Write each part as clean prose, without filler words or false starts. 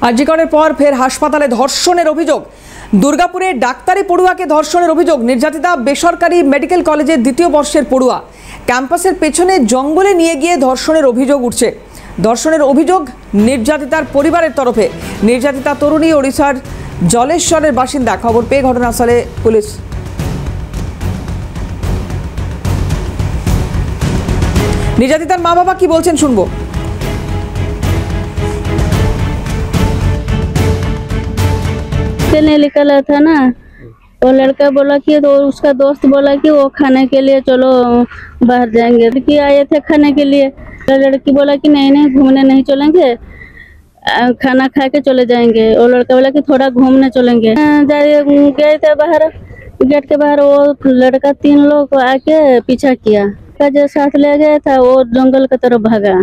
আরজিকরের পর ফের হাসপাতালে ধর্ষণের অভিযোগ। দুর্গাপুরে ডাক্তারি পড়ুয়াকে ধর্ষণের অভিযোগ। নির্যাতিতা বেসরকারি মেডিকেল কলেজের দ্বিতীয় বর্ষের পড়ুয়া। ক্যাম্পাসের পেছনে জঙ্গলে নিয়ে গিয়ে ধর্ষণের অভিযোগ উঠছে। ধর্ষণের অভিযোগ নির্যাতিতার পরিবারের তরফে। নির্যাতিতা তরুণী ওড়িশার জলেশ্বরের বাসিন্দা। খবর পেয়ে ঘটনাস্থলে পুলিশ। নির্যাতিতার মা বাবা কি বলছেন শুনবো। ने निकला था ना, वो लड़का बोला कि तो उसका दोस्त बोला कि वो खाने के लिए चलो बाहर जाएंगे। लड़की आए थे खाने के लिए, तो लड़की बोला कि नहीं नहीं घूमने नहीं चलेंगे, खाना खा के चले जाएंगे। वो लड़का बोला कि थोड़ा घूमने चलेंगे। गए थे बाहर, गेट के बाहर वो लड़का 3 लोग को आके पीछा किया। जो साथ ले गया था वो जंगल की तरफ भागा,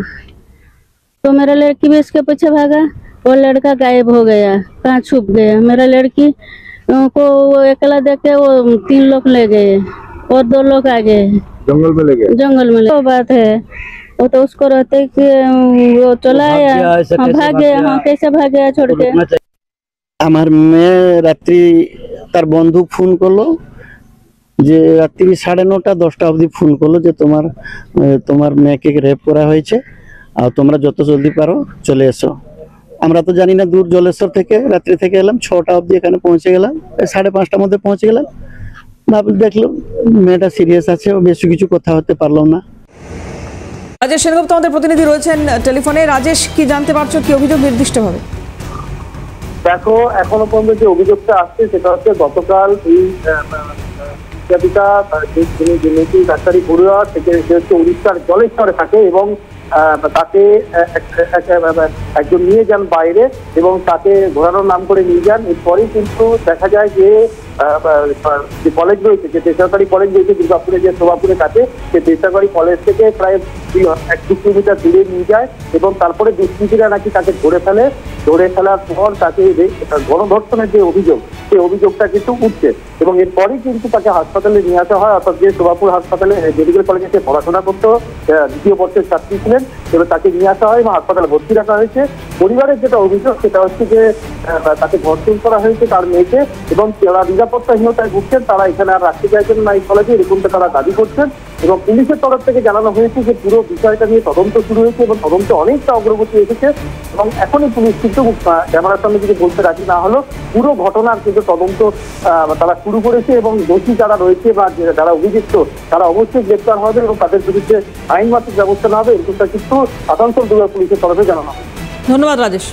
तो मेरा लड़की भी इसके पीछे भागा। वो लड़का गायब हो गया, कहाँ छुप गया। मेरा लड़की को वो अकेला देख के वो 3 लोग ले गए और 2 लोग आ गए। जंगल में ले गए? जंगल में वो बात है, वो तो उसको रहते कि वो चला आया, भाग गया। हाँ, कैसे भाग गया छोड़ के। আমার মেয়ে রাত্রি তার বন্ধু ফোন করলো যে রাত্রি 9:30 10টা অবধি ফোন করলো যে তোমার মেয়েকে রেপ করা হয়েছে আর তোমরা যত জলদি পারো চলে এসো। আমরা তো জানি না, দূর জলেশ্বর থেকে রাত্রি থেকে এলাম, 6টা অবধি এখানে পৌঁছে গেলাম। 5:30টার মধ্যে পৌঁছে গেলাম, ভাবলাম দেখলাম মেয়েটা সিরিয়াস আছে, বেশি কিছু কথা হতে পারলাম না। রাজেশ সেনগুপ্ত আমাদের প্রতিনিধি রয়েছেন টেলিফোনে। রাজেশ, কি জানতে পারছো, কি অভিযোগ নির্দিষ্টভাবে? দেখো, এখনো পর্যন্ত যে অভিযোগটা আসছে সেটা হচ্ছে গতকাল এই নির্যাতিতা যিনি ডাক্তারি পড়ুয়া থেকে সে হচ্ছে উড়িষ্যার জলেশ্বরে থাকে এবং তাকে একজন নিয়ে যান বাইরে এবং তাকে ঘোরানোর নাম করে নিয়ে যান। এরপরেই কিন্তু দেখা যায় যে কলেজ রয়েছে, যে বেসরকারি কলেজ রয়েছে দুর্গাপুরে, যে শোভাপুরের কাছে, সে বেসরকারি কলেজ থেকে প্রায় 1 কিলোমিটার দূরে নিয়ে যায় এবং তারপরে দুষ্কৃতীরা নাকি তাকে ধরে ফেলার পর তাকে গণধর্ষণের যে অভিযোগ, সেই অভিযোগটা কিন্তু উঠছে এবং এরপরেই কিন্তু তাকে হাসপাতালে নিয়ে আসা হয়। অর্থাৎ যে শোভাপুর হাসপাতালে মেডিকেল কলেজে সে পড়াশোনা করতো, 2য় বর্ষের ছাত্রী ছিলেন, এবার তাকে নিয়ে আসা হয় এবং হাসপাতালে ভর্তি রাখা হয়েছে। পরিবারের যেটা অভিযোগ সেটা হচ্ছে যে তাকে ধর্ষণ করা হয়েছে তার মেয়েকে এবং যারা নিরাপত্তাহীনতায় ভুগছেন তারা এখানে আর রাখতে চাইছেন না এই কলেজে, এরকমটা তারা দাবি করছেন এবং পুলিশের তরফ থেকে জানানো হয়েছে যে পুরো বিষয়টা নিয়ে তদন্ত শুরু হয়েছে এবং তদন্তে অনেকটা অগ্রগতি এসেছে এবং এখনই পুলিশ কিন্তু ক্যামেরার সামনে যদি বলতে রাজি না হলো, পুরো ঘটনার কিন্তু তদন্ত তারা শুরু করেছে এবং দোষী যারা রয়েছে বা যারা অভিযুক্ত তারা অবশ্যই গ্রেপ্তার হবে এবং তাদের বিরুদ্ধে আইনমাফিক ব্যবস্থা নেওয়া হবে, এরকমটা কিন্তু আসানসোল দুর্গা পুলিশের তরফে জানানো হবে। ধন্যবাদ রাজেশ।